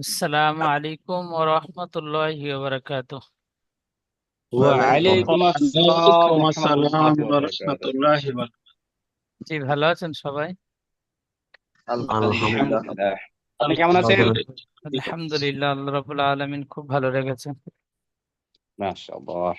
আসসালামু আলাইকুম ওয়া রাহমাতুল্লাহি ওয়া বারাকাতুহু। ওয়ালাইকুম ওয়ালাইকুম আসসালাম ওয়ালাইকুম আসসালাম রহমতুল্লাহি ওয়া ওয়া বারাকাতুহু। রাহমাতুল্লাহি ওয়া জি, ভালো আছেন সবাই? আলহামদুলিল্লাহ। আলহামদুলিল্লাহ। আপনি কেমন আছেন? আলহামদুলিল্লাহ। আলহামদুলিল্লাহ, আল্লাহ রাব্বুল আলামিন খুব ভালো রেখেছেন। মাশাআল্লাহ।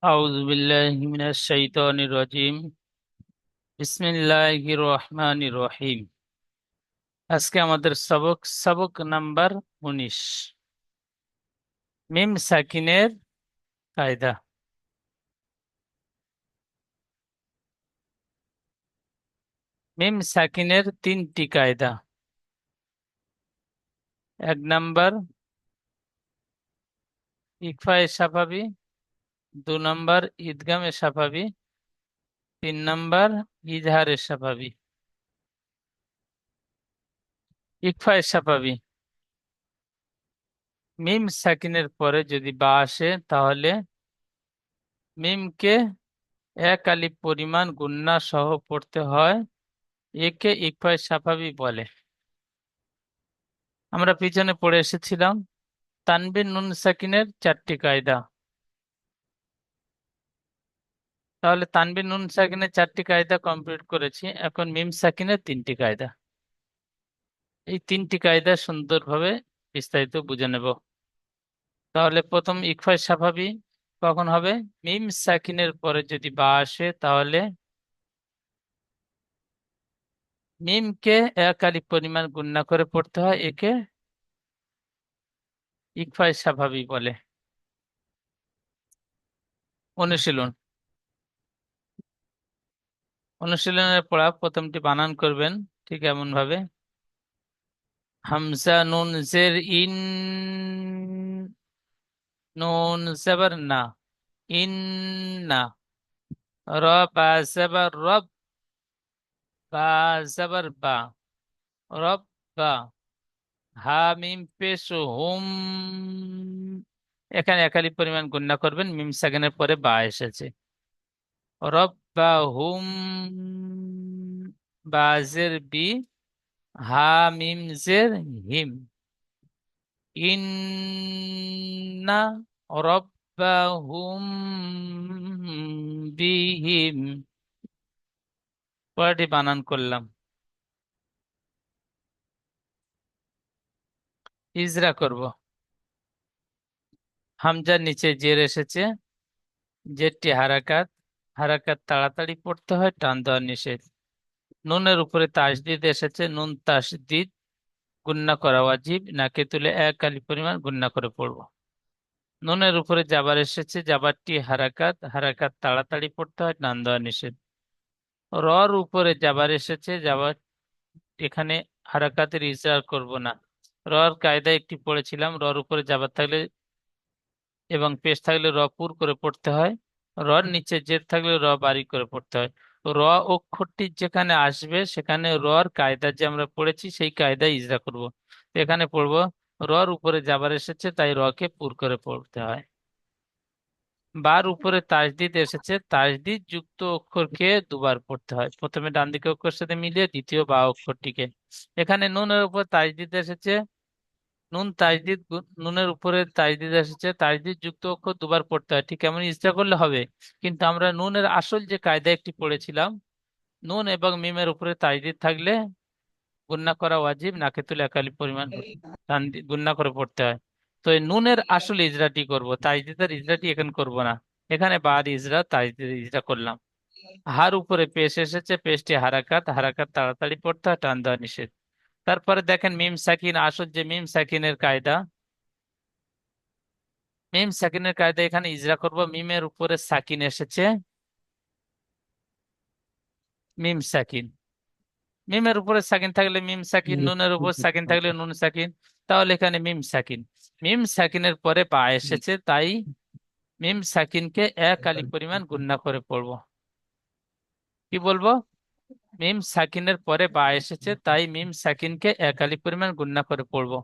আউযু বিল্লাহি মিনাশ শাইতানির রাজীম। বিসমিল্লাহির রহমানির রহিম। আজকে আমাদের সবক সবক নাম্বার 19, মিম সাকিনের কায়দা। মিম সাকিনের তিনটি কায়দা। 1 নাম্বার ইকফায়ে সাফাবি, 2 নাম্বার ইদগামে সাফাবি, 3 নাম্বার ইজহারে সাফাবি। ইকফায়ে সাফাবি, মিম সাকিনের পরে যদি বা আসে তাহলে মিমকে 1 আলিফ পরিমাণ গুন্না সহ পড়তে হয়। একে ইকফায়ে সাফাবি বলে। আমরা পিছনে পড়ে এসেছিলাম তানবিন নুন সাকিনের 4টি কায়দা। তাহলে তানবিন নুন সাকিনের 4টি কায়দা কমপ্লিট করেছি। এখন মিম সাকিনের 3টি কায়দা। এই 3টি কায়দা সুন্দরভাবে বিস্তারিত বুঝে নেব। তাহলে প্রথম ইকফায়ে সাফাবি কখন হবে? মিম সাকিনের পরে যদি বা আসে তাহলে মিমকে 1 আলিফ পরিমাণ গুণনা করে পড়তে হয়। একে ইকফায়ে সাফাবি বলে। অনুশীলন। অনুশীলনের পড়া প্রথমটি বানান করবেন ঠিক এমন ভাবে: হামজা নুন জের ইন, নুন জবর না, ইন না। র বা জবর রব, বা জবর বা, রব বা। হা মিম পেশ হুম, এখানে 1 আলিফ পরিমাণ গুণনা করবেন। মিম সাকিনের পরে বা এসেছে। রব বা হুম, বা জের বি, হা মিম জের হিম, ইন্না রব্বাহুম বিহিম। পরেরটি বানান করলাম, ইজরা করব। হামজার নিচে জের এসেছে, জেরটি হারাকাত। হারাকাত তাড়াতাড়ি পড়তে হয়, টান দেওয়া নিষেধ। নুনের উপরে তাসদিদ এসেছে, নুন তাসদিদ গুন্না করা ওয়াজিব। নাকে তুলে 1 আলিফ পরিমাণ গুন্না করে পড়ব। নুনের উপরে জাবার এসেছে, জাবারটি হারাকাত। হারাকাত তাড়াতাড়ি পড়তে হয়, টান দেওয়া নিষেধ। রর উপরে জাবার এসেছে, জাবার এখানে হারাকাতের ইজহার করব না। রর কায়দা একটি পড়েছিলাম, রর উপরে জাবার থাকলে এবং পেশ থাকলে র পুর করে পড়তে হয়। রর নিচে জের থাকলে র বাড়ি করে পড়তে হয়। র অক্ষরটি যেখানে আসবে সেখানে রর কায়দা যে আমরা পড়েছি সেই কায়দা ইজরা করব। এখানে পড়বো রর উপরে জাবার এসেছে তাই র কে পুর করে পড়তে হয়। বার উপরে তাসদিদ এসেছে, তাসদিদ যুক্ত অক্ষরকে দুবার পড়তে হয়। প্রথমে ডান দিকে অক্ষরের সাথে মিলিয়ে দ্বিতীয় বা অক্ষরটিকে। এখানে নুনের উপর তাসদিদ এসেছে, নুন তাসদিদ নুনের উপরে তাসদিদ এসেছে, তাসদিদ যুক্ত অক্ষর দুবার পড়তে হয়। ঠিক এমন ইচ্ছা করলে হবে। কিন্তু আমরা নুনের আসল যে কায়দা একটি পড়েছিলাম, নুন এবং মিমের উপরে তাসদিদ থাকলে গুন্না করা ওয়াজিব, নাকে তুলে 1 আলিফ পরিমাণ গুন্না করে পড়তে হয়। তো এই নুনের আসল ইজরাটি করব, তাসদিদের ইজরাটি এখন করব না। এখানে বাদ ইজরা, তাসদিদ ইজরা করলাম। হার উপরে পেশ এসেছে, পেশটি হারাকাত। হারাকাত তাড়াতাড়ি পড়তে হয়, টান দেওয়া নিষেধ। তারপরে দেখেন মিম সাকিন, আসল যে মিম সাকিনের কায়দা, মিম সাকিনের কায়দা এখানে ইজরা করব। মিমের উপরে সাকিন এসেছে, মিম সাকিন। মিমের উপরে সাকিন থাকলে মিম সাকিন, নুনের উপর সাকিন থাকলে নুন সাকিন। তাহলে এখানে মিম সাকিন, মিম সাকিনের পরে বা এসেছে, তাই মিম সাকিনকে এক আলিফ পরিমাণ গুণনা করে পড়বো। কি বলবো? মিম সাকিনের পরে বা এসেছে, তাই মিম সাকিনকে এক আলিফ পরিমাণ গুণনা করে পড়বো।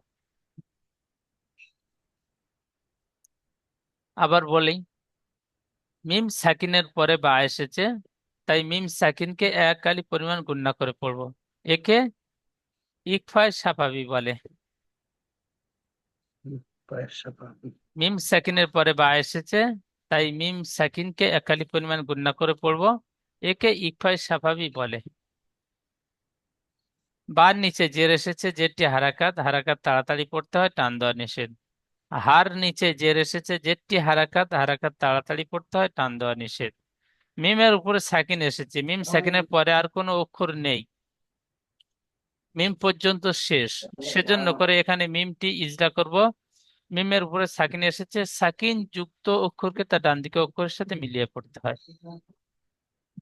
আবার বলি, মিম সাকিনের পরে বা এসেছে, তাই মিম সাকিনকে এক আলিফ পরিমাণ গুণনা করে পড়বো। একে ইকফায়ে সাফাবি বলে। মিম সাকিনের পরে বা এসেছে, তাই মিম সাকিনকে এক আলিফ পরিমাণ গুণনা করে পড়বো। একে ইকফায়ে সাফাবি বলে। বার নিচে জের এসেছে, জেরটি হারাকাত, হারাকাত তাড়াতাড়ি পড়তে হয়, টান দেওয়া নিষেধ। হার নিচে জের এসেছে, জেরটি হারাকাত, হারাকাত তাড়াতাড়ি পড়তে হয়, টান দেওয়া নিষেধ। মিমের উপরে সাকিন এসেছে, মিম সাকিনের পরে আর কোনো অক্ষর নেই, মিম পর্যন্ত শেষ, সেজন্য করে এখানে মিমটি ইজরা করব। মিমের উপরে সাকিন এসেছে, সাকিন যুক্ত অক্ষরকে তার ডান দিকে অক্ষরের সাথে মিলিয়ে পড়তে হয়।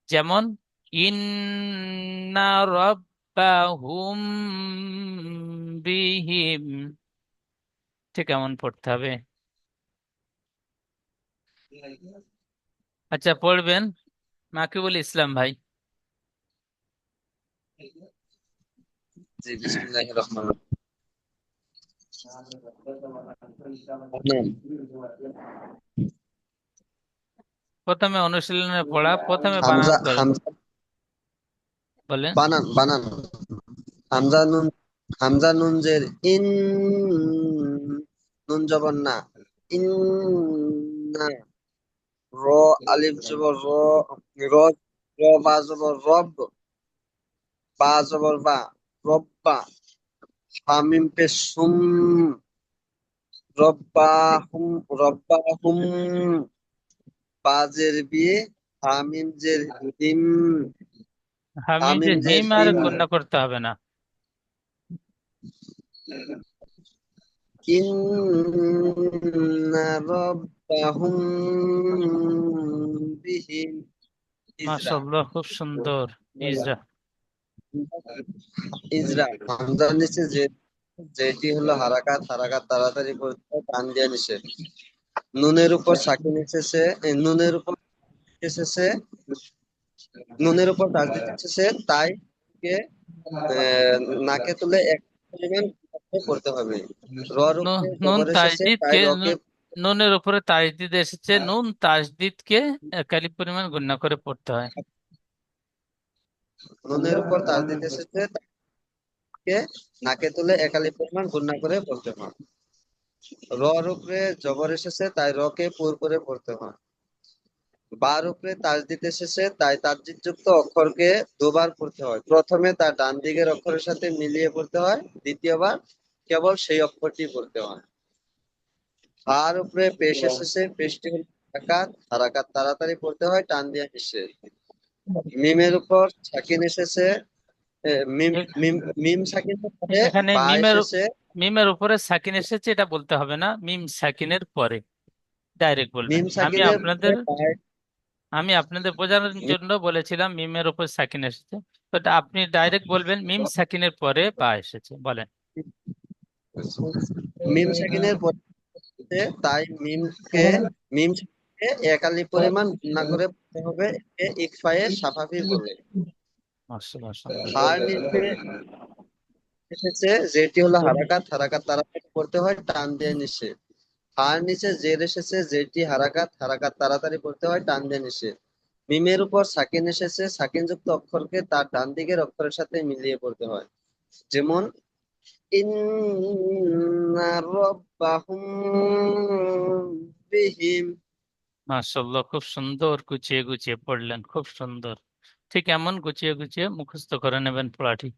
যেমন ইন্না রাব্বাহুম বিহিম, ঠিক এমন পড়তে হবে। আচ্ছা, পড়বেন মাকিবুল ইসলাম ভাই। জি বিসমিল্লাহির রহমানির রহিম। প্রথমে অনুশীলনে পড়া, প্রথমে বানান হামজা করেন। হামজা বলেন। বানান বানান হামজা নুন, হামজা নুন জের ইন, নুন জবর না, ইন না, র আলিফ জবর র, র র বা জবর রব, বা জবর বা, রব্বা, হামিম পেশ সুম, রব্বাহুম, রব্বাহুম, বাজের বিয়ে, হামিম জের হিম, হামিম যে হামিম জের হিম আর হিম, গুণনা করতে হবে না। ইন্না রাব্বাহুম বিহিম ইজরা। মাশাআল্লাহ, খুব সুন্দর ইজরা। ইজরা হামজার নিচে যে, যেটি হলো হারাকাত, হারাকাত তাড়াতাড়ি করতে হয়, টান দিয়ে নিষেধ। নুনের উপর সাকিন এসেছে, নুনের উপর এসেছে, নুনের উপর তাসদিদ এসেছে, তাই কে নাকে তুলে এক পরিমাণ করতে হবে। রর উপরে নুন জবর এসেছে, তাই তাজদিদকে রকে, নুনের উপরে তাজদিদ এসেছে, নুন তাজদিদকে এক আলিফ পরিমাণ গুণনা করে পড়তে হয়। নুনের উপর তাসদিদ এসেছে, তাকে নাকে তুলে একালি পরিমাণ গুণনা করে পড়তে হয়। রর উপরে জবর এসেছে, তাই রকে পুর করে পড়তে হয়। বার উপরে তাসদিদ এসেছে, তাই তাসদিদ যুক্ত অক্ষরকে দুবার পড়তে হয়। প্রথমে তার ডান দিকের অক্ষরের সাথে মিলিয়ে পড়তে হয়, দ্বিতীয়বার কেবল সেই অক্ষরটি পড়তে হয়। হার উপরে পেশ এসেছে, পেশটি হল হারাকাত, হারাকাত তাড়াতাড়ি পড়তে হয়, টান দিয়ে নিষেধ। মিমের উপর সাকিন এসেছে, মিম এ- মিম মিম সাকিনের পরে এখানে বা এসেছে, মিমের উপরে সাকিন এসেছে, এটা বলতে হবে না, মিম সাকিনের পরে ডাইরেক্ট বলবেন। মিম সাকিনের পরে বা, আমি আপনাদের বোঝানোর জন্য বলেছিলাম মিমের উপর সাকিন এসেছে, তো এটা আপনি ডাইরেক্ট বলবেন মিম সাকিনের পরে বা এসেছে, বলেন। মিম সাকিনের পরে, তাই মিমকে, মিম সাকিনকে একালি পরিমাণ গুণনা করে পড়তে হবে, একে ইকফায়ে সাফাফি বলে। মাশাআল্লাহ, সুন্দর। হার নিচে এসেছে, যেটি হলো হারাকাত, হারাকাত তাড়াতাড়ি পড়তে হয়, টান দিয়ে নিষেধ। হার নিচে জের এসেছে, যেটি হারাকাত, হারাকাত তাড়াতাড়ি পড়তে হয়, টান দিয়ে নিষেধ। মিমের উপর সাকিন এসেছে, সাকিন যুক্ত অক্ষরকে তার ডান দিকের অক্ষরের সাথে মিলিয়ে পড়তে হয়। যেমন ইন্না রাব্বাহুম বিহিম। মাশাআল্লাহ, খুব সুন্দর গুছিয়ে গুছিয়ে পড়লেন, খুব সুন্দর। ঠিক এমন গুছিয়ে গুছিয়ে মুখস্থ করে নেবেন পড়াটি,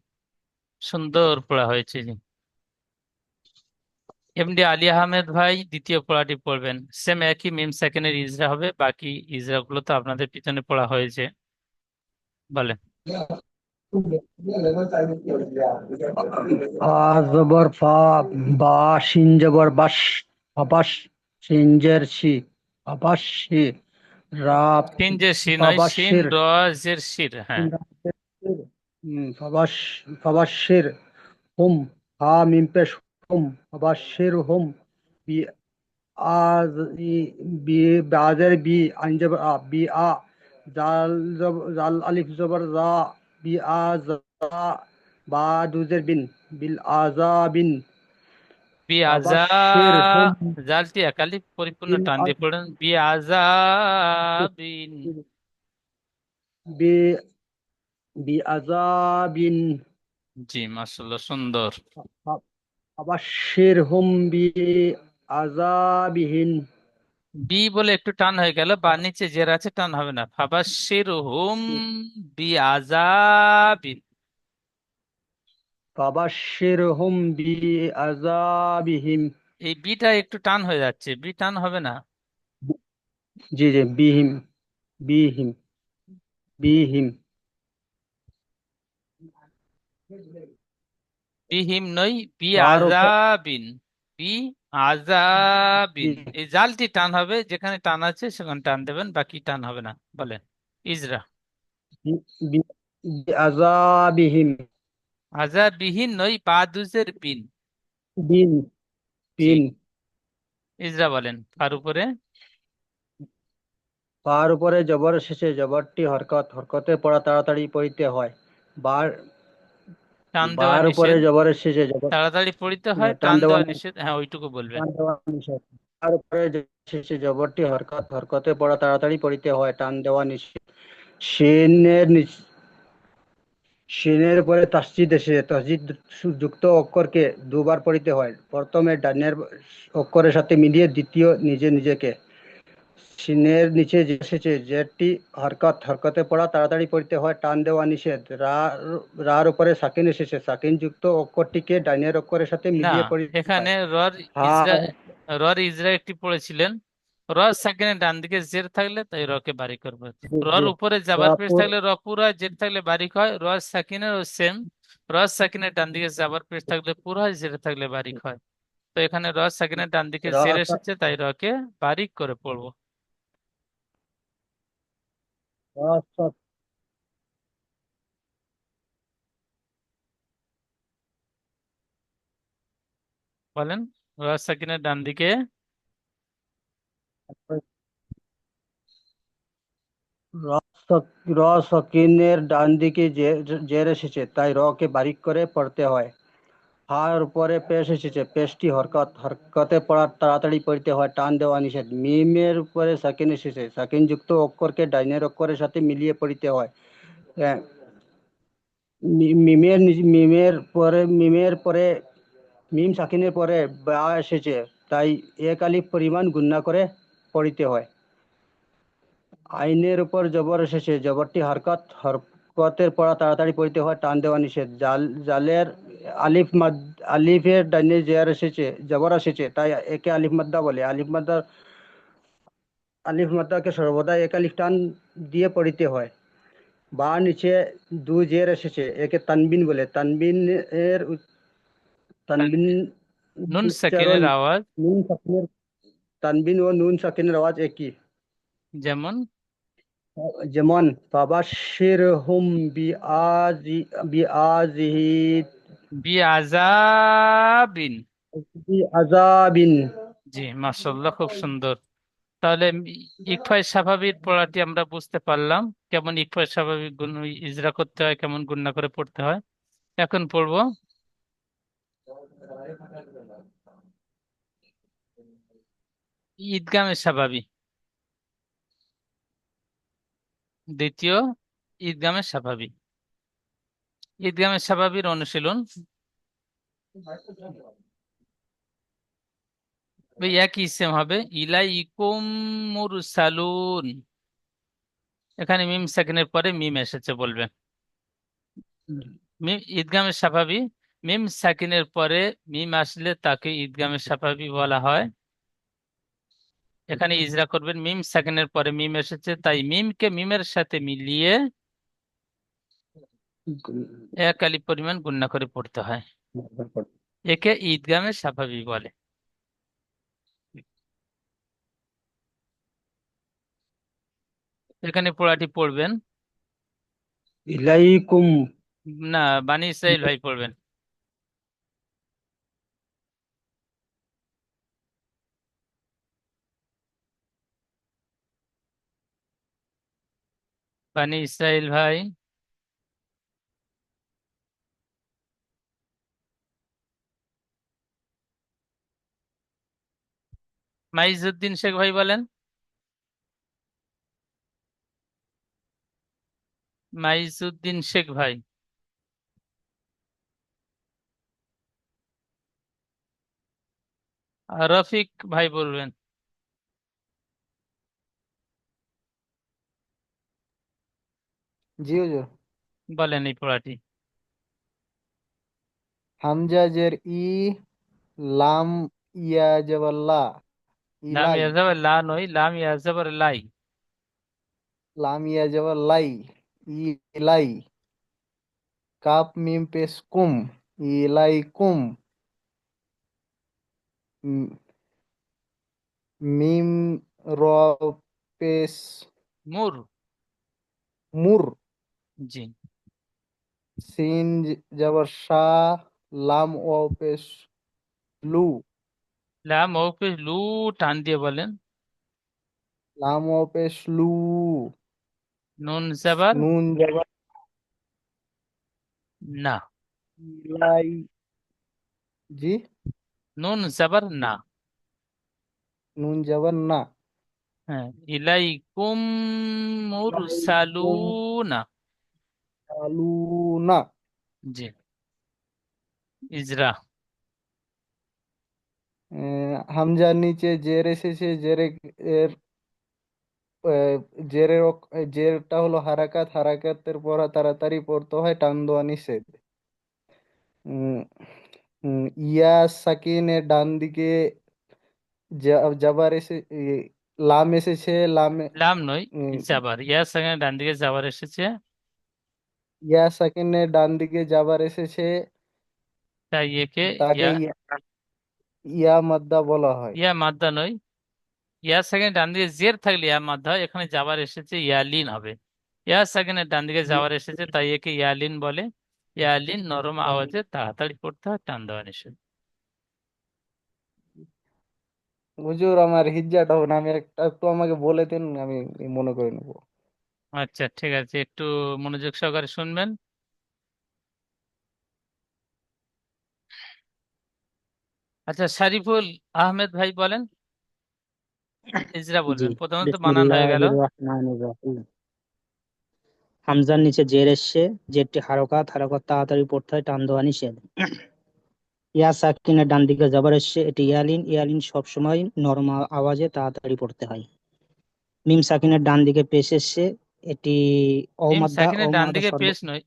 সুন্দর পড়া হয়েছে জি। এমডি আলী আহমেদ ভাই দ্বিতীয় পড়াটি পড়বেন। সেম একই মিম সেকেন্ডের ইজরা হবে, বাকি ইজরা গুলো তো আপনাদের পিছনে পড়া হয়েছে। বলেন। ফা জবর ফা, বা শিন জবর বাস, অপাস, সিনজের শি, ফাবাশি, রা, সিন যে নয়, শিন ফাবাশির, র জের শির, হ্যাঁ। ফাবাশ, ফাবাশির হুম, হা মিম পেশ হুম, ফাবাশির হুম, বি আজ, বি বাজের বি, আইন জবর আ, বি আ, জাল আলিফ জবর রা, বি আ জা, বা দুজের বিন, বিল আজাবিন, বি আজা, ফাবাশির হুম, জালটি একালি পরিপূর্ণ বিল টান দিয়ে আজ- পড়েন, বি আজাবিন। বি বি আজাবিন, জি, মাশাআল্লাহ, সুন্দর। ফাবাশির হুম বি আজাবিহিন, বি বলে একটু টান হয়ে গেল, বা নিচে জের আছে, টান হবে না। ফাবাশশির হুম বি আযাবিন। ফাবাশির হুম বি আজাবিহিম, এই বিটা একটু টান হয়ে যাচ্ছে, বি টান হবে না। জি জি, বিহিম, বিহিম, বিহিম, বিহিম নই, বি তার উপর, আযাবিন। বি আযাবিন, এই জালটি টান হবে, যেখানে টান আছে সেখানে টান দেবেন, বাকি টান হবে না। বলেন ইজরা। আজাবিহিম, আযাবিহীন নই, বা দুজের বিন। বিন, জি, বিন, ইজরা বলেন। তার উপরে তার উপরে জবর শেষে জবরটি হরকত, হরকতে পড়া তাড়াতাড়ি পড়িতে হয়। বার, টান দেওয়া বার উপরে নিষেধ, জবরের শেষে জবর, তাড়াতাড়ি পড়িতে হয়, টান টান দেওয়া, দেওয়া নিষেধ, হ্যাঁ ওইটুকু বলবেন। টান দেওয়া নিষেধ। তার উপরে শেষে জবরটি হরকত, হরকতে পড়া তাড়াতাড়ি পড়িতে হয়, টান দেওয়া নিষেধ। শিনের শিনের পরে তাসজিদ এসে তাসজিদ যুক্ত অক্ষরকে দুবার পড়িতে হয়। প্রথমে ডানের অক্ষরের সাথে মিলিয়ে দ্বিতীয় নিজে নিজেকে। শিনের নিচে যে এসেছে যেটি হরকত, হরকতে পড়া তাড়াতাড়ি পড়িতে হয়, টান দেওয়া নিষেধ। রার উপরে সাকিন এসেছে, সাকিন যুক্ত অক্ষরটিকে ডাইনের অক্ষরের সাথে না, মিলিয়ে পড়িতে এখানে হয়। রর হা, ইজরা, রর ইজরা একটি পড়েছিলেন। র সাকিনের ডান দিকে জের থাকলে তাই রকে বারিক করবে। রর যে উপরে জাবার পেশ রাপুর, থাকলে র পুরা, জের থাকলে বারিক হয়। র সাকিনের সেম, র সাকিনের ডান দিকে জাবার পেশ থাকলে পুরা, জের থাকলে বারিক হয়। তো এখানে র সাকিনের ডান দিকে জের রা, এসেছে, তাই রকে বারিক করে পড়বো। রা, বলেন, র সাকিনের ডান দিকে। র সাকিনের ডান দিকে জের এসেছে, তাই র কে বারিক করে পড়তে হয়। হার উপরে পেশ এসেছে, পেশটি হরকত, হরকতে পড়া তাড়াতাড়ি পড়তে হয়, টান দেওয়া নিষেধ। মিমের উপরে সাকিন এসেছে, সাকিন যুক্ত অক্ষরকে ডাইনের অক্ষরের সাথে মিলিয়ে পড়িতে হয়। আহ, মিমের পরে মিম সাকিনের পরে বা এসেছে, তাই এক আলিফ পরিমাণ গুণনা করে পড়িতে হয়। আইনের উপর জবর এসেছে, জবরটি হরকত, হরকতের পড়া তাড়াতাড়ি পড়িতে হয়, টান দেওয়া নিষেধ। জালের আলিফের ডাইনে জের এসেছে, জবর এসেছে, তাই একে আলিফ মাদ্দা বলে। আলিফ মাদ্দাকে সর্বদা এক আলিফ টান দিয়ে পড়িতে হয়। বা নিচে দু জের এসেছে, একে তানবিন বলে। তানবিন নুন উচ্চারণ, সাকিনের আওয়াজ, নুন সাকিনের, তানবিন ও নুন সাকিনের আওয়াজ একই। যেমন যেমন ফাবাশশির হুম বিআজিহি, বি আযাবিন। আজাবিন। জি, মাশাআল্লাহ, খুব সুন্দর। তাহলে ইকফায় স্বাভাবিক পড়াটি আমরা বুঝতে পারলাম, কেমন ইকফায় স্বাভাবিক গুণ ইজরা করতে হয়, কেমন গুণনা করে পড়তে হয়। এখন পড়বো ঈদগামে স্বাভাবিক, দ্বিতীয় ঈদগামে স্বাভাবিক। ঈদগামে স্বাভাবিক অনুশীলন ওই একই সেম হবে, ইলাইকুম মুরসালুন। এখানে মিম সেকেন্ডের পরে মিম এসেছে বলবেন। মিম ঈদগামে স্বাভাবিক, মিম সাকিনের পরে মিম আসলে তাকে ঈদগামে স্বাভাবিক বলা হয়। এখানে ইজরা করবেন, মিম সেকেন্ডের পরে মিম এসেছে, তাই মিমকে মিমের সাথে মিলিয়ে এক আলিফ পরিমাণ গুণনা করে পড়তে হয়। একে ঈদগামে স্বাভাবিক বলে। এখানে পড়াটি পড়বেন। ইলাইকুম। না, বানি ইসরাইল ভাই পড়বেন। বানি ইসরাইল ভাই। মাইজউদ্দিন শেখ ভাই বলেন। মাইজউদ্দিন শেখ ভাই। আর রফিক ভাই বলবেন। জি হুজুর। বলেন এই পড়াটি। হামজা জের ই, লাম ইয়া জবর লা, লাম ইলাই। ইয়াজাবার লা নয়, লাম ইয়াজাবার লাই। লাম ইয়া জবর লাই, ইলাই। কাপ মিম পেশ কুম, ইলাইকুম। ম- মিম র পেশ মুর। মুর। জি। সিন জবর শাহ, লাম ও পেশ লু, লাম ও পে লু, টান দিয়ে বলেন। লাম ও পেশ লু। নুন জাবার নুন জবর না। ইলাই। জি। নুন জাবার না। নুন জবর না। হ্যাঁ, ইলাইকুম ইলাইকুম মুরসালুনা। সালুনা। জি। ইজরা। হামজার নিচে জের এসেছে, জেরে এর আহ, জেরের জেরটা হলো হারাকাত, হারাকাতের পর তাড়াতাড়ি পড়তে হয়, টান দেওয়া নিষেধ। উম, ইয়া সাকিনের ডান দিকে জাবার এসে লাম এসেছে, লামে লাম নয়, উম, জাবার। ইয়ার সঙ্গে ডান দিকে জাবার এসেছে, ইয়া সাকিনের ডান দিকে জাবার এসেছে, তাই একে তাকে ইয়া। ইয়া মাদ্দা বলা হয়। ইয়া মাদ্দা নয়। ইয়ার সেকেন্ড ডান দিকে জের থাকলে ইয়া মাদ্দা হয়, এখানে যাবার এসেছে ইয়ালিন হবে। ইয়ার সেকেন্ডের ডান দিকে জি। যাবার এসেছে, তাই একে ইয়ালিন বলে। ইয়ালিন নরম আওয়াজে তাড়াতাড়ি পড়তে হয়, টান দেওয়া নিষেধ। হুজুর আমার হিজ্জাটা হবে না, আমি একটু আমাকে বলে দিন, আমি মনে করে নেবো। আচ্ছা ঠিক আছে, একটু মনোযোগ সহকারে শুনবেন। আচ্ছা, শরীফুল আহমেদ ভাই বলেন। ইজরা জি, বলবেন, প্রথমত বানান হয়ে গেল। বিসমিল্লাহির রহমানির রহিম। হামজার নিচে জের এসছে, জেরটি হারকাত, হারকাত তাড়াতাড়ি পড়তে হয়, টান দেওয়া নিষেধ। ইয়া সাকিনের ডান দিকে জবর এসছে, এটি ইয়ালিন, ইয়ালিন সবসময় নরম আওয়াজে তাড়াতাড়ি পড়তে হয়। মিম সাকিনের ডান দিকে পেশ এসছে, এটি মিম অমাদ্দা, সাকিনের ডান অমাদ্দা দিকে সর্ব পেশ নয়,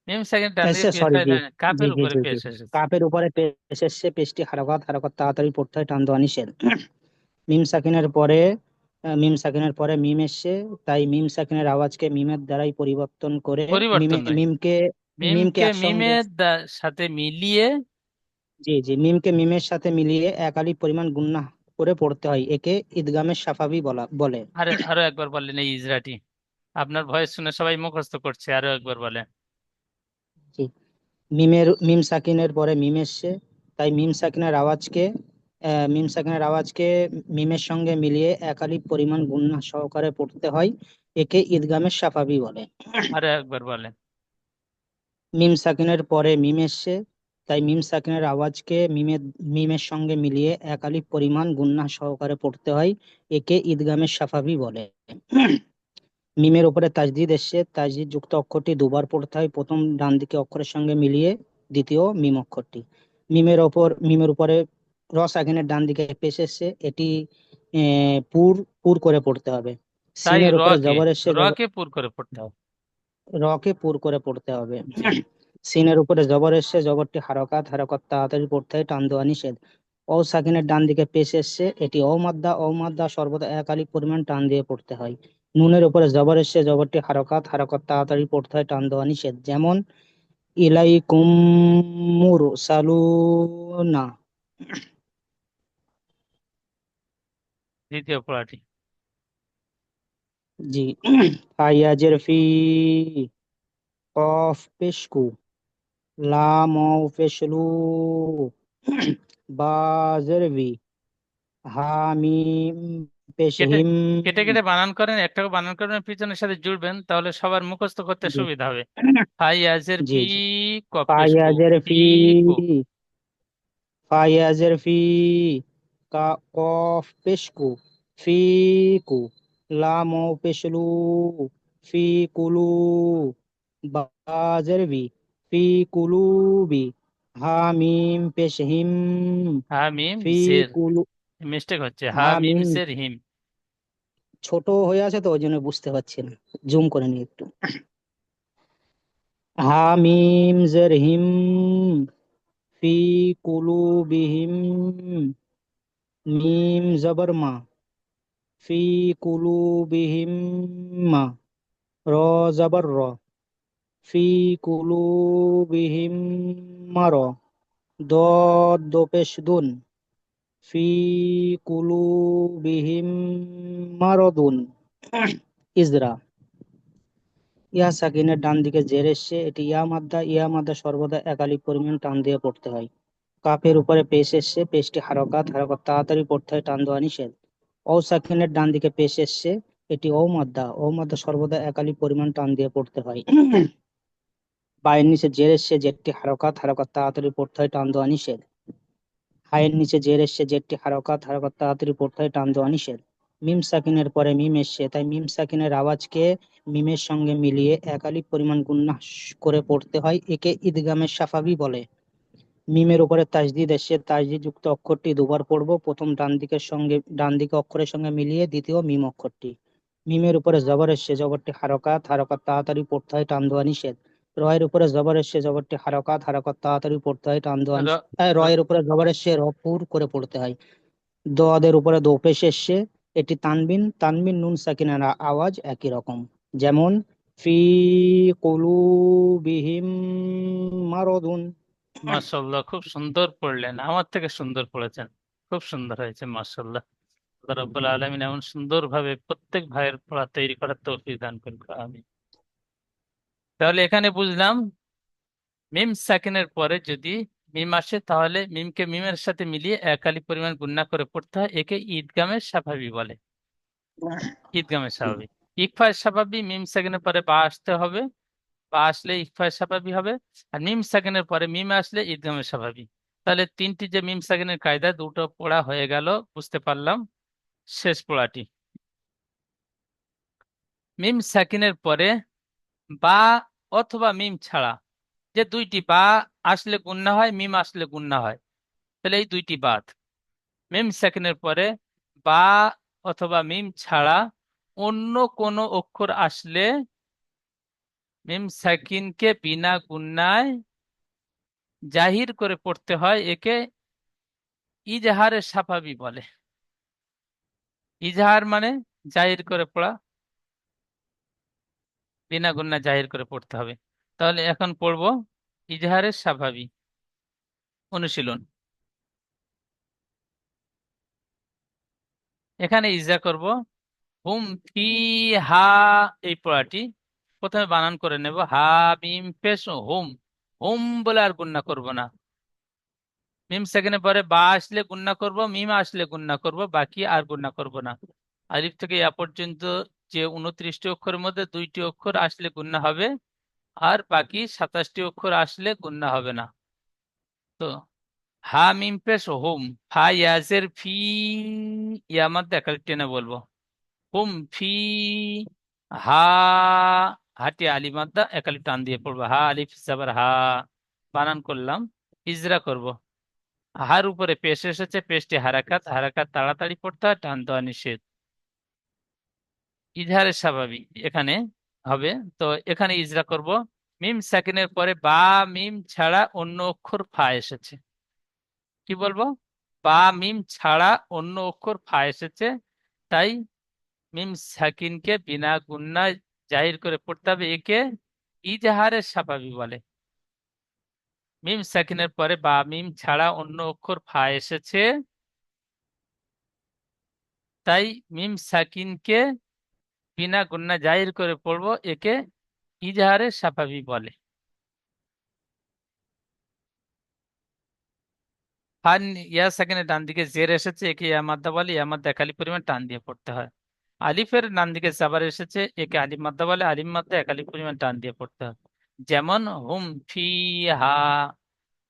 মিম সাকিনের ডান দিকে এসছে, পেশ সরি হয় জি। না, জি কাপের জি উপরে জি জি। পেশ এসেছে। কাপের উপরে পেশ এসছে, পেশটি হারকাত, হারকাত তাড়াতাড়ি পড়তে হয়, টান দেওয়া নিষেধ। মিম সাকিনের পরে মিম সাকিনের পরে মিম এসছে, তাই মিম সাকিনের আওয়াজকে মিমের দ্বারাই পরিবর্তন করে পরিবর্তন নয়, মিমকে মিমকে মিমকে একসঙ্গে, মিমের সাথে মিলিয়ে। জি জি, মিমকে মিমের সাথে মিলিয়ে এক আলিফ পরিমাণ গুণনা করে পড়তে হয়, একে ইদগামের সাফাবি বলে। আরে আরো একবার বললেন এই ইজরাটি। আপনার ভয়েস শুনে সবাই মুখস্থ করছে, আরো একবার বলেন। জি। মিম সাকিনের পরে মিম এসছে, তাই মিম সাকিনের আওয়াজকে মিমের সঙ্গে মিলিয়ে এক আলিফ পরিমাণ গুণনা সহকারে পড়তে হয়, একে ইদগামের সাফাবি বলে। আরো একবার বলেন। মিম সাকিনের পরে মিম এসছে, তাই মিম সাকিনের আওয়াজকে মিমের সঙ্গে মিলিয়ে এক আলিফ পরিমাণ গুণনা সহকারে পড়তে হয়, একে ইদগামের সাফাবি বলে। মিমের উপরে তাজদিদ এসছে, তাজদিদ যুক্ত অক্ষরটি দুবার পড়তে হয়, প্রথম ডান দিকে অক্ষরের সঙ্গে মিলিয়ে, দ্বিতীয় মিম অক্ষরটি। মিমের উপরে র সাকিনের ডান দিকে পেশ এসছে, এটি পুর পুর করে পড়তে হবে। তাই সিনের উপরে রকে, জবর এসছে, রকে পুর করে পড়তে হবে। রকে পুর করে পড়তে হবে। জি। সিনের উপরে জবর এসছে, জবরটি হারকাত, হারকাত তাড়াতাড়ি পড়তে হয়, টান দেওয়া নিষেধ। ও সাকিনের ডান দিকে পেশ এসছে, এটি অমাদ্দা, অমাদ্দা সর্বদা এক আলিফ পরিমাণ টান দিয়ে পড়তে হয়। নুনের উপরে জবর এসছে, জবরটি হারকাত, হারকাত তাড়াতাড়ি পড়তে হয়, টান দেওয়া নিষেধ। যেমন ইলাইকুম মুরসালুনা। দ্বিতীয় পড়াটি। জি। ফাইয়াজের ফি, কফ পেশকু, লাম পেশলু, বাজের ভি, হামিম কেটে পেশহিম। কেটে কেটে বানান করেন, একটাকে বানান করেন পিছনের সাথে জুড়বেন, তাহলে সবার মুখস্থ করতে জি সুবিধা হবে। ফাইয়াজের জি ফি, জি। কপেশকু, ফাইয়াজের ফি ফি, কু। ফাইয়াজের ফি, কফ পেশকু, ফি কু, লাম পেশলু, ফি কুলু, বাজের ভি, ফি কুলুবি, হামিম পেশহিম, হামিম ফি জের, কুলু। মিস্টেক হচ্ছে, হামিম হামিম জের হিম। ছোট হয়ে আছে তো ওই জন্য বুঝতে পারছি না, জুম করে নি একটু। হামিম জের হিম, ফি কুলুবিহিম, মিম জবর মা, ফি কুলুবিহিম মা, র জবর র, ফি কুলুবিহিম মার, দদ দো পেশ দুন, ফি কুলুবিহিম মারদুন। ইজরা, ইয়া সাকিনের ডান দিকে জের এসছে, এটি ইয়া মাদ্দা সর্বদা একালিক পরিমাণ টান দিয়ে পড়তে হয়। কাফের উপরে পেশ এসছে, পেশটি হারকাত, হারকাত তাড়াতাড়ি পড়তে হয়, টান দেওয়া নিষেধ। ও সাকিনের ডান দিকে পেশ এসছে, এটি ও মাদ্দা সর্বদা একালিক পরিমাণ টান দিয়ে পড়তে হয়। বায়ের নিচে জের এসছে, জেরটি হারকাত, হারকাত তাড়াতাড়ি পড়তে হয়, টান দেওয়া নিষেধ। হায়ের নিচে জের এসছে, জেরটি হারকাত, হারকাত তাড়াতাড়ি পড়তে হয়, টান দেওয়া নিষেধ। মিম সাকিনের পরে মিম এসছে, তাই মিম সাকিনের আওয়াজকে মিমের সঙ্গে মিলিয়ে একালিক পরিমাণ গুণনা করে পড়তে হয়, একে ইদগামের সাফাবি বলে। মিমের উপরে তাজদিদ এসে তাজদিদ যুক্ত অক্ষরটি দুবার পড়ব, প্রথম ডান দিকে অক্ষরের সঙ্গে মিলিয়ে দ্বিতীয় মিম অক্ষরটি। মিমের উপরে জবর এসে, জবরটি হারকাত, হারকাত তাড়াতাড়ি পড়তে হয়, টান দেওয়া নিষেধ। রয়ের উপরে জবর এসে, জবরটি হারকাত, হারকাত তাড়াতাড়ি পড়তে হয়, টান দেওয়া র, নিষেধ। র, রয়ের উপরে জবর এসে রপুর করে পড়তে হয়। দোয়াদের উপরে দো পেশ এসে, এটি তানবিন, তানবিন নুন সাকিনের আওয়াজ একই রকম। যেমন ফি কুলুবিহিম মারদুন। মাশাআল্লাহ, খুব সুন্দর পড়লেন, আমার থেকে সুন্দর পড়েছেন, খুব সুন্দর হয়েছে মাশাআল্লাহ। আল্লাহ রাব্বুল আলামিন এমন সুন্দর ভাবে প্রত্যেক ভাইয়ের পড়া তৈরি করার তৌফিক দান করুন, আমি। তাহলে এখানে বুঝলাম, মিম সাকিনের পরে যদি মিম আসে, তাহলে মিমকে মিমের সাথে মিলিয়ে একালি পরিমাণ গুণনা করে পড়তে হয়, একে ঈদগামের স্বাভাবিক বলে। ঈদগামের স্বাভাবিক। ইকফার স্বাভাবিক, মিম সাকিনের পরে বা আসতে হবে, বা আসলে ইকফার স্বাভাবিক হবে। আর মিম সাকিনের পরে মিম আসলে ঈদগামের স্বাভাবিক। তাহলে তিনটি যে মিম সাকিনের কায়দা, দুটো পড়া হয়ে গেল, বুঝতে পারলাম। শেষ পড়াটি, মিম সাকিনের পরে বা অথবা মিম ছাড়া যে দুইটি বা আসলে গুণনা হয়, মিম আসলে গুণনা হয়, তাহলে এই দুইটি বাদ। মিম সাকিনের পরে বা অথবা মিম ছাড়া অন্য কোনো অক্ষর আসলে মিম সাকিনকে বিনা গুণনায় জাহির করে পড়তে হয়, একে ইজহারের সাফাবি বলে। ইজহার মানে জাহির করে পড়া, বিনা গুণনা জাহির করে পড়তে হবে। তাহলে এখন পড়বো ইজহারের সাফাবি অনুশীলন। এখানে ইজা করব, হুম ফি হা, এই পড়াটি প্রথমে বানান করে নেব, হা মিম পেশ হুম। হুম বলে আর গুণনা করব না। মিম সেকেন্ডে পরে বা আসলে গুণনা করব, মিম আসলে গুণনা করব, বাকি আর গুণনা করব না। আলিফ থেকে ইয়া পর্যন্ত যে 29টি অক্ষরের মধ্যে 2টি অক্ষর আসলে গুণনা হবে, আর বাকি 27টি অক্ষর আসলে গুণনা হবে না। তো হা মিম পেশ হুম, ফা ইয়াজের ফি, ইয়া মাদ একাল টেনে বলবো, হুম ফি, হা, হাটি আলিফ মাদ্দা একালি টান দিয়ে পড়বো, হা আলিফ জাবার হা, বানান করলাম। ইজরা করব, হার উপরে পেশ এসেছে, পেশটি হারাকাত, হারাকাত তাড়াতাড়ি পড়তে হয়, টান দেওয়া নিষেধ। ইজহারের স্বাভাবিক এখানে হবে। তো এখানে ইজরা করব, মিম সাকিনের পরে বা মিম ছাড়া অন্য অক্ষর ফা এসেছে। কি বলবো? বা মিম ছাড়া অন্য অক্ষর ফা এসেছে, তাই মিম সাকিনকে বিনা গুণনায় জাহির করে পড়তে হবে, একে ইজহারের স্বাভাবিক বলে। মিম সাকিনের পরে বা মিম ছাড়া অন্য অক্ষর ফা এসেছে, তাই মিম সাকিনকে বিনা গুন্না জাহির করে পড়বো, একে ইজাহারে সাফাবি বলে। ফান ইয়া সেকেন্ডের ডান দিকে জের এসেছে, একে ইয়া মাদ্দা বলে, ইয়া মাদ্দা একালি পরিমাণ টান দিয়ে পড়তে হয়। আলিফের ডান দিকে জাবার এসেছে, একে আলিফ মাদ্দা বলে, আলিফ মাদ্দা একালি পরিমাণ টান দিয়ে পড়তে হয়। যেমন হুম ফি হা,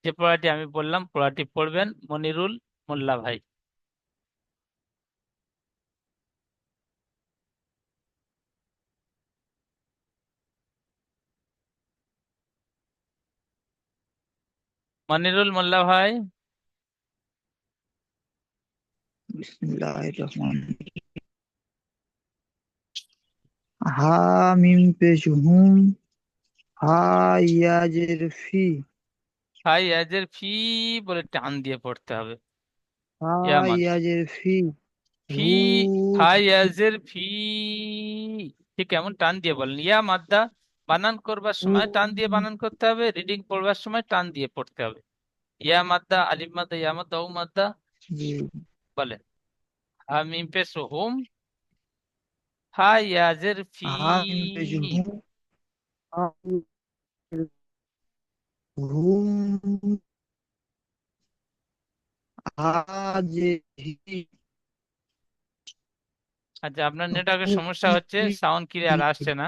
যে পড়াটি আমি বললাম পড়াটি পড়বেন মনিরুল মোল্লা ভাই। মনিরুল মোল্লা ভাই। বিসমিল্লাহির রহমানির হা মিম পেশ হুম হা ইয়াজের ফি ভাই এজের ফি বলে টান দিয়ে পড়তে হবে। হা ইয়া মাদ ইয়াজের ফি ফি, হু ফাই এজের ফি, ঠিক এমন টান দিয়ে বলেন। ইয়া মাদ্দা বানান করবার হু সময় টান দিয়ে বানান করতে হবে, রিডিং পড়বার সময় টান দিয়ে পড়তে হবে। ইয়া মাদ্দা, আলিফ মাদ্দা, ইয়া মাদ্দা, ও মাদ্দা জি বলেন। হা মিম পেশ হুম, হা ইয়াজের ফি, হা মিম পেশ হুম হা হুম হা যে হি আচ্ছা আপনার নেটওয়ার্কের হু সমস্যা হচ্ছে, সাউন্ড ক্লিয়ার আসছে না।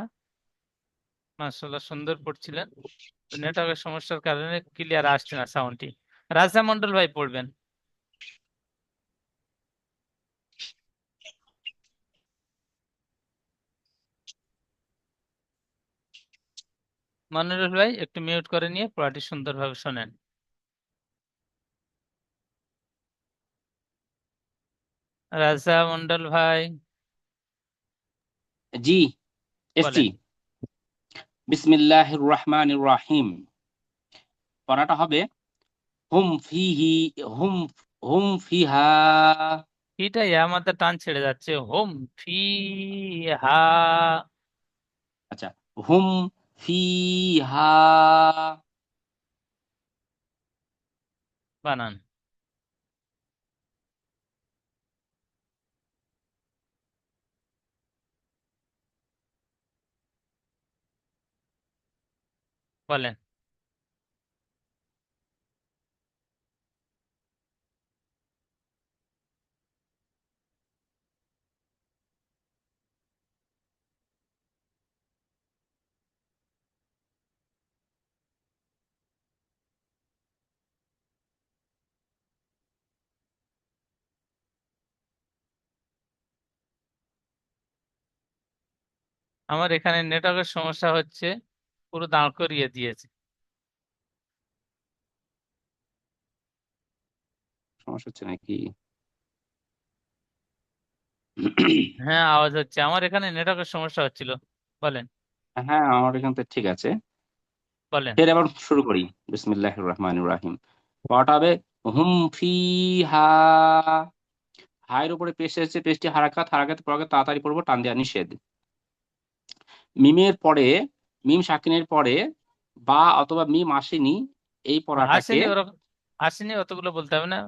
মাশাআল্লাহ সুন্দর পড়ছিলেন, নেটওয়ার্কের সমস্যার কারণে ক্লিয়ার আসছে না সাউন্ডটি। রাজা মন্ডল ভাই পড়বেন। মনিরুল ভাই একটু মিউট করে নিয়ে পড়াটি সুন্দরভাবে শোনেন। রাজা মন্ডল ভাই জি, এসছি। বলেন। বিসমিল্লাহির রহমানির রহিম। পড়াটা হবে হুম ফিহি, হুম হুম ফিহা। ফিটা ইয়া মাত্রা টান ছেড়ে যাচ্ছে, হোম ফি হা আচ্ছা, হুম ফিহা। বানান। বলেন। আমার এখানে নেটওয়ার্কের সমস্যা হচ্ছে, পুরো দাঁড় করিয়ে দিয়েছে। সমস্যা হচ্ছে নাকি? হ্যাঁ আওয়াজ হচ্ছে, আমার এখানে নেটওয়ার্কের সমস্যা হচ্ছিল। বলেন হ্যাঁ, আমার এখান থেকে ঠিক আছে। বলেন। ফের আবার শুরু করি। বিসমিল্লাহির রহমানির রহিম। পড়াটা হবে হুম ফিহা। হায়ের উপরে পেশ এসেছে, পেশটি হারাকাত, হারাকাত পড়াকে তাড়াতাড়ি পড়বো, টান দেওয়া নিষেধ। মিমের পরে, মিম সাকিনের পরে বা অথবা মিম আসেনি, এই পড়াটাকে আসেনি ওরকম, আসেনি অতগুলো বলতে হবে না।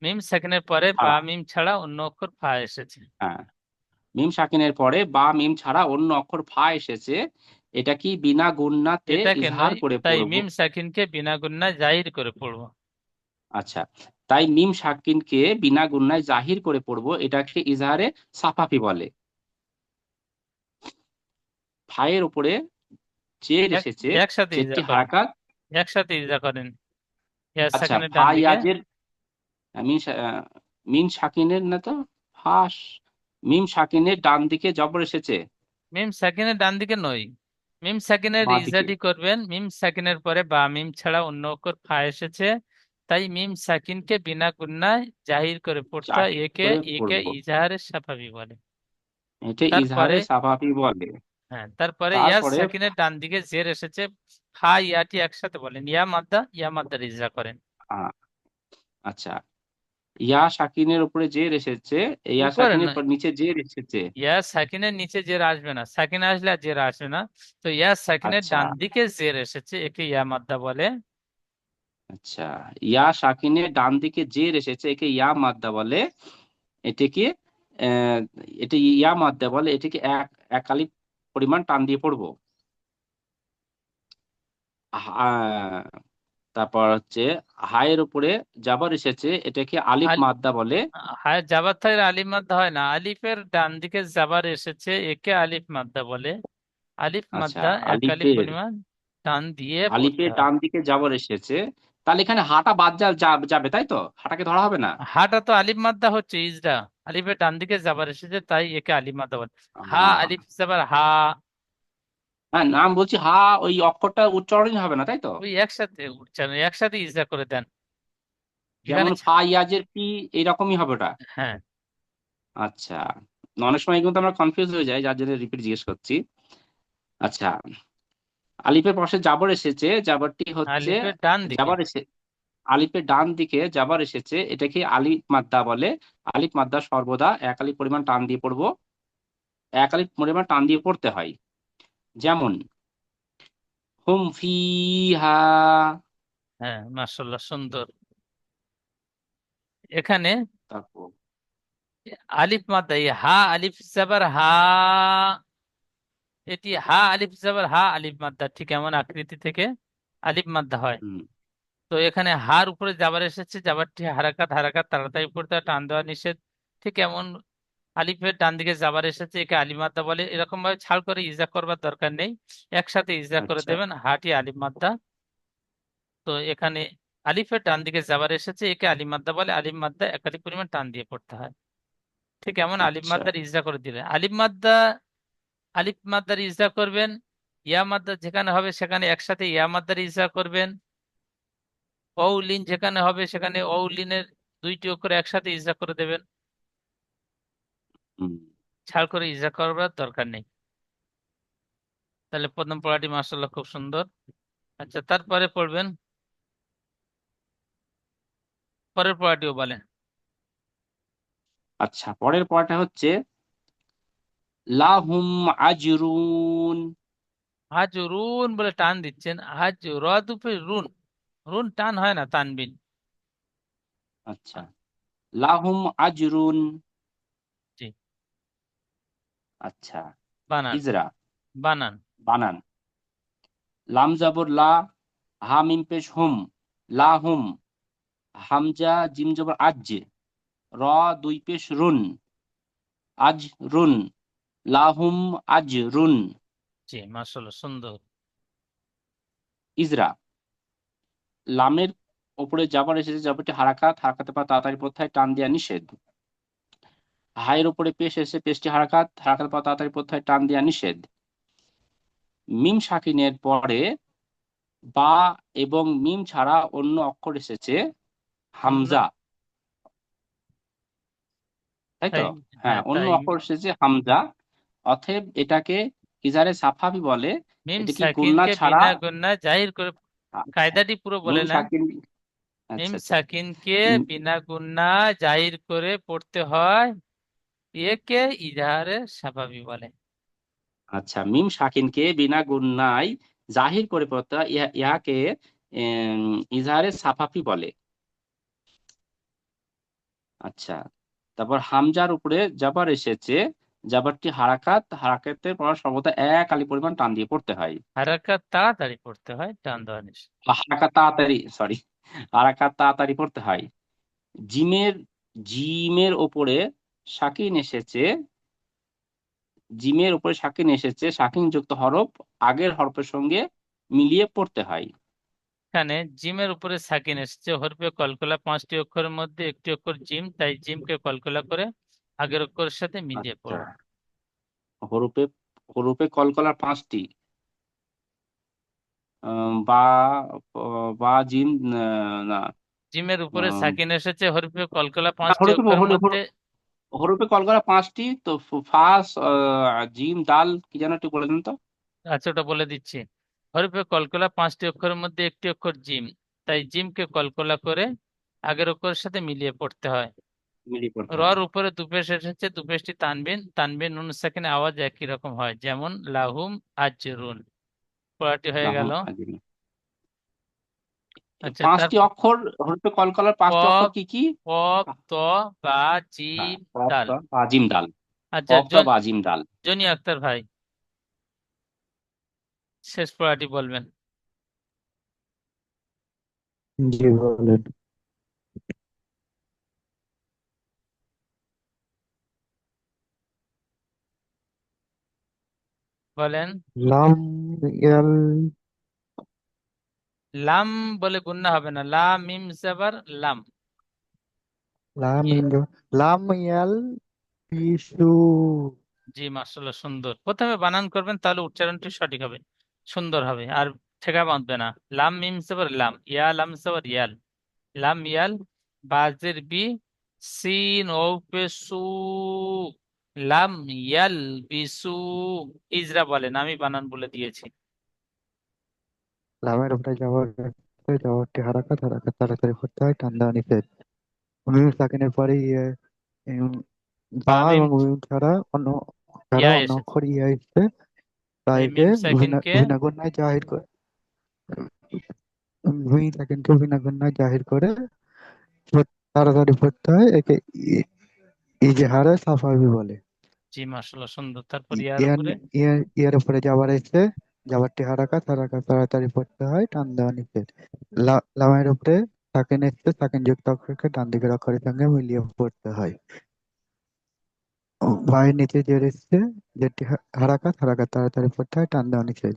মিম সেকেন্ডের পরে ফা, বা মিম ছাড়া অন্য অক্ষর ফা এসেছে। হ্যাঁ, মিম সাকিনের পরে বা মিম ছাড়া অন্য অক্ষর ফা এসেছে, এটা কি বিনা গুণনাতে এটাকে ইজহার নয়, করে তাই পড়বো। মিম সাকিনকে বিনা গুণনায় জাহির করে পড়বো। আচ্ছা, তাই মিম সাকিনকে বিনা গুণনায় জাহির করে পড়বো, এটাকে ইজহারে সাফাফি বলে। ফায়ের উপরে জের এক এসেছে, একসাথে ইজা জেরটি করেন, হারাকাত। একসাথে ইজা করেন। ইয়া আচ্ছা, সেকেন্ডের ফা ডান দিকে। ইয়াজের মিম সাকিনের না তো, ফাস, মিম সাকিনের ডান দিকে জবর এসেছে, মিম সাকিনের ডান দিকে নই, মিম সাকিনের বাঁ দিকে। ইজাদি করবেন। মিম সাকিনের পরে বা মিম ছাড়া অন্য অক্ষর ফা এসেছে, তাই মিম সাকিনকে বিনা গুণনায় জাহির করে পড়তে হয়, জাহির একে করে একে পড়বো, ইজাহারে সাফাবি বলে। এটা তারপরে ইজহারে সাফাফি বলে। হ্যাঁ, তারপরে ইয়া তারপরে সাকিনের ডান দিকে জের এসেছে, ফা ইয়াটি একসাথে বলেন, ইয়া মাদ্দা, ইয়া মাদ্দার ইজরা করেন। আহ, আচ্ছা, ইয়া সাকিনের উপরে জের এসেছে, ইয়া উপরে সাকিনের নয়, পর নিচে জের এসেছে। ইয়া সাকিনের নিচে জের আসবে না, সাকিন আসলে আর জের আসবে না। তো ইয়া সাকিনের আচ্ছা, ডান দিকে জের এসেছে, একে ইয়া মাদ্দা বলে। আচ্ছা, ইয়া সাকিনের ডান দিকে জের এসেছে, একে ইয়া মাদ্দা বলে। এটাকে আহ, এটা ইয়া মাদ্দা বলে, এটাকে এক আলিফ পরিমাণ টান দিয়ে পড়বো। হা- তারপর হচ্ছে হায়ের উপরে জাবার এসেছে, এটাকে আলিফ আল মাদ্দা বলে। হ্যাঁ, জাবার থাকলে আলিফ মাদ্দা হয় না, আলিফের ডান দিকে জাবার এসেছে, একে আলিফ মাদ্দা বলে। আলিফ আচ্ছা, মাদ্দা এক আলিফ আলিফের পরিমাণ টান দিয়ে পড়তে আলিফের হয়। ডান দিকে জাবার এসেছে, তাহলে এখানে হাটা বাদ যাবে তাই তো, হাটাকে ধরা হবে না? হাটা তো আলিফ মাদ্দা হচ্ছে ইজরা, আলিফের ডান দিকে জাবার এসেছে তাই একে আলিফ মাদ্দা বলে। হা আহ, আলিফ জাবার হা, হ্যাঁ নাম বলছি, হা ওই অক্ষরটা উচ্চারণই হবে না তাই তো? ওই একসাথে উচ্চারণ, একসাথে ইজরা করে দেন এখানে যেমন ফা ইয়াজের পি, এইরকমই হবে ওটা? হ্যাঁ। আচ্ছা, অনেক সময় কিন্তু আমরা কনফিউজ হয়ে যাই, যার জন্য রিপিট জিজ্ঞেস করছি। আচ্ছা, আলিফের পাশে জাবর এসেছে, জাবরটি হচ্ছে আলিফের ডান দিকে, জাবার এসে আলিফের ডান দিকে জাবার এসেছে, এটাকে আলিফ মাদ্দা বলে। আলিফ মাদ্দা সর্বদা এক আলিফ পরিমাণ টান দিয়ে পড়বো, এক আলিফ পরিমাণ টান দিয়ে পড়তে হয়। যেমন হুম ফিহা। হ্যাঁ মাশাআল্লাহ সুন্দর। এখানে তারপর আলিফ মাদ্দা, এই হা আলিফ জাবার হা, এটি হা আলিফ জাবার হা আলিফ মাদ্দা, ঠিক এমন আকৃতি থেকে আলিফ মাদ্দা হয়। হুম, তো এখানে হার উপরে জাবার এসেছে, জাবারটি হারাকাত, হারাকাত তাড়াতাড়ি পড়তে হয়, টান দেওয়া নিষেধ। ঠিক এমন আলিফের ডান দিকে জাবার এসেছে, একে আলিফ মাদ্দা বলে। এরকম ভাবে ছাড় করে ইজা করবার দরকার নেই, একসাথে ইজা করে আচ্ছা দেবেন, হাটি আলিফ মাদ্দা। তো এখানে আলিফের ডান দিকে জাবার এসেছে, একে আলিফ মাদ্দা বলে। আলিফ মাদ্দা এক আলিফ পরিমাণ টান দিয়ে পড়তে হয়। ঠিক এমন আলিফ আচ্ছা। মাদ্দার ইজা করে দিলেন। আলিফ মাদ্দা, আলিফ মাদ্দার ইজা করবেন। ইয়া মাদ্দা যেখানে হবে সেখানে একসাথে ইয়া মাদ্দার ইজা করবেন। অউলিন যেখানে হবে সেখানে অউলিনের দুইটি অক্ষর একসাথে ইজা করে দেবেন, হুম, ছাড় করে ইজা করবার দরকার নেই। তাহলে প্রথম পড়াটি মাশাআল্লাহ খুব সুন্দর। আচ্ছা, তারপরে পড়বেন পরের পড়াটিও বলেন। আচ্ছা, পরের পড়াটা হচ্ছে লাহুম আজরুন। আজ রুন বলে টান দিচ্ছেন, আজ র দুপে রুন, রুন টান হয় না, তানবিন। আচ্ছা, লাহুম আজরুন। জি, আচ্ছা, বানান, ইজরা, বানান। বানান। লাম জবর লা, হা মিম পেশ হুম, লাহুম। হামজা জিম জবর আজ, র দুই পেশ রুন, আজ রুন, লাহুম আজ রুন। জি মাশাআল্লাহ সুন্দর। ইজরা, লামের উপরে জাবার এসেছে, জাবারটি হারাকাত, হারাকাতে পা তাড়াতাড়ি পড়তে হয়, টান দেওয়া নিষেধ। হায়ের উপরে পেশ এসে, পেশটি হারাকাত, হারাকাতে পা তাড়াতাড়ি পড়তে হয়, টান দেওয়া নিষেধ। মিম সাকিনের পরে বা এবং মিম ছাড়া অন্য অক্ষর এসেছে, অন্য, হামজা, তাই তো? তাই, হ্যাঁ, হ্যাঁ অন্য তাই। অক্ষর এসেছে হামজা, অতএব এটাকে ইজারে সাফাবি বলে। মিম এটা কি গুন্না সাকিনকে ছাড়া? বিনা গুন্না জাহির করে, আচ্ছা, কায়দাটি পুরো বলে মিম নেন। সাকিন, মিম আচ্ছা আচ্ছা। সাকিনকে উম, বিনা গুন্না জাহির করে পড়তে হয়, একে ইজহারে স্বাভাবিক বলে। আচ্ছা, মিম সাকিনকে বিনা গুন্নায় জাহির করে পড়তে হয়, ইহাকে ইজহারে সাফাফি বলে। আচ্ছা, তারপর হামজার উপরে জাবার এসেছে, জাবারটি হারাকাত, হারাকাতের পর সর্বদা এক আলি পরিমাণ টান দিয়ে পড়তে হয়। হারাকাত তাড়াতাড়ি পড়তে হয়, টান দেওয়া নিষেধ। হারাকাত তাড়াতাড়ি, সরি, হারাকাত তাড়াতাড়ি পড়তে হয়। জিমের জিমের ওপরে সাকিন এসেছে, জিমের উপরে সাকিন এসেছে, সাকিন যুক্ত হরফ আগের হরফের সঙ্গে মিলিয়ে পড়তে হয়। এখানে জিমের উপরে সাকিন এসেছে, হরফে কলকলা পাঁচটি অক্ষরের মধ্যে একটি অক্ষর জিম, তাই জিমকে কলকলা করে আগের অক্ষরের সাথে মিলিয়ে আচ্ছা, পড়বে। হরফে হরফে কলকলার পাঁচটি, বা বা জিম, না, জিমের উপরে আহ, সাকিন এসেছে, হরফে কলকলা না, পাঁচটি অক্ষরের মধ্যে। হরফে কলকলা পাঁচটি তো, ফাস, জিম দাল, কি যেন একটু বলে দিন তো। আচ্ছা ওটা বলে দিচ্ছি। হরফে কলকলা পাঁচটি অক্ষরের মধ্যে একটি অক্ষর জিম, তাই জিমকে কলকলা করে আগের অক্ষরের সাথে মিলিয়ে পড়তে হয়। মিলিয়ে পড়তে হয়। রর উপরে দুপেশ এসেছে, দুপেশটি তানবিন, তানবিন নুন সাকিনে আওয়াজ একই রকম হয়, যেমন লাহুম আজরুন। পড়াটি হয়ে লাহুম গেল। আজিম। আচ্ছা, পাঁচটি তারপর অক্ষর, হরফে কলকলার পাঁচটি অক্ষর কফ, কি কি? কফ, ত, বা, হ্যাঁ, জিম, কফ, দাল। ত, বা, জিম দাল। আচ্ছা, অক্তা বা জিম ডাল। জনি আক্তার ভাই শেষ পড়াটি বলবেন। জি বলেন। বলেন। লাম ইয়াল লাম বলে গুণনা হবে না, লা মিম জাবার লাম। লাম ইয়ে, ইন্দ লাম ইয়াল বিশু। জি মাশাআল্লাহ, সুন্দর। প্রথমে বানান করবেন, তাহলে উচ্চারণটি সঠিক হবে, সুন্দর হবে, আর ঠেকা বাঁধবে না। লাম মিম জাবার লাম, ইয়া লাম জাবার ইয়াল, লাম ইয়াল, বাজের বি, সিন ও পে সু, লাম ইয়াল বিসু। ইজরা বলেন, আমি বানান বলে দিয়েছি। লামের উপরে যাওয়ার যাওয়ারটি হারাকাত হারাকাত তাড়াতাড়ি করতে হয়, টান দেওয়া নিষেধ। মিম সাকিনের পরে উম, বা বা মিম, এবং মিম ইয়া অন্য এসেছে, অক্ষর ইয়া এসছে, তাই এই একে মিম সাকিনকে ভিন্ন গুণায় জাহির করে, মিম সাকিনকে ভিন্ন গুণায় জাহির করে তাড়াতাড়ি পড়তে হয়, একে ইজহারে সাফাবি বলে। জি মাশাআল্লাহ, সুন্দর। তারপর ইয়ার উপরে, ইয়ার উপরে যাবার এসে যাবারটি হারাকাত হারাকাত তাড়াতাড়ি পড়তে হয়, টান দেওয়া নিষেধ। লামের উপরে সাকিন এসছে, সাকিন যুক্ত অক্ষরকে ডান দিকের অক্ষরের সঙ্গে মিলিয়ে পড়তে হয়। ভাইয়ের নিচে জের এসছে, যেটি হারাকাত হারাকাত তাড়াতাড়ি পড়তে হয়, টান দেওয়া নিষেধ।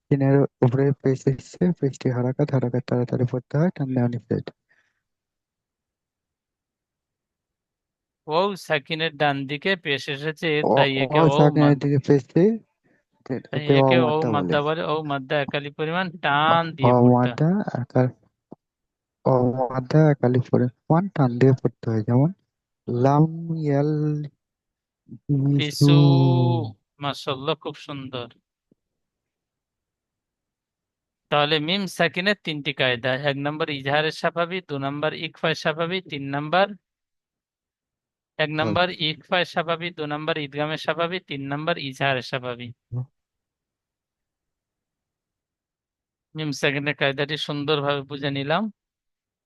সিনের উপরে পেশ এসছে, পেশটি হারাকাত হারাকাত তাড়াতাড়ি পড়তে হয়, টান দেওয়া নিষেধ। ওয়াও সাকিনের ডান দিকে পেশ এসেছে, অ তাই অ একে ওয়াও সাকিনের মাদ, দিকে পেশটি তাই একে একে ওয়াও অমাদ্দা বলে। মাদ্দা বলে। ওয়াও মাদ্দা একালি পরিমাণ টান দিয়ে পড়তে হয়। অমাদ্দা আকার অমাদ্দা একালি পরিমাণ টান দিয়ে পড়তে হয়, যেমন লাম ইয়াল মিসু। পিসু, মাশাআল্লাহ, খুব সুন্দর। তাহলে মিম সাকিনের তিনটি কায়দা: 1 নম্বর ইজহারের স্বাভাবী, 2 নম্বর ইকফার স্বাভাবী, 3 নম্বর 1 নম্বর ইকফার স্বাভাবী, 2 নম্বর ইদগামের স্বাভাবী, 3 নম্বর ইজহারের স্বাভাবী। মিম সাকিনের কায়দাটি সুন্দরভাবে বুঝে নিলাম,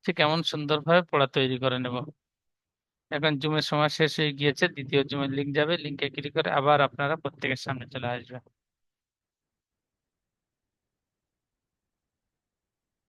ঠিক এমন সুন্দরভাবে পড়া তৈরি করে নেব। এখন জুমের সময় শেষ হয়ে গিয়েছে, দ্বিতীয় জুমের লিঙ্ক যাবে, লিঙ্কে ক্লিক করে আবার আপনারা প্রত্যেকের সামনে চলে আসবেন।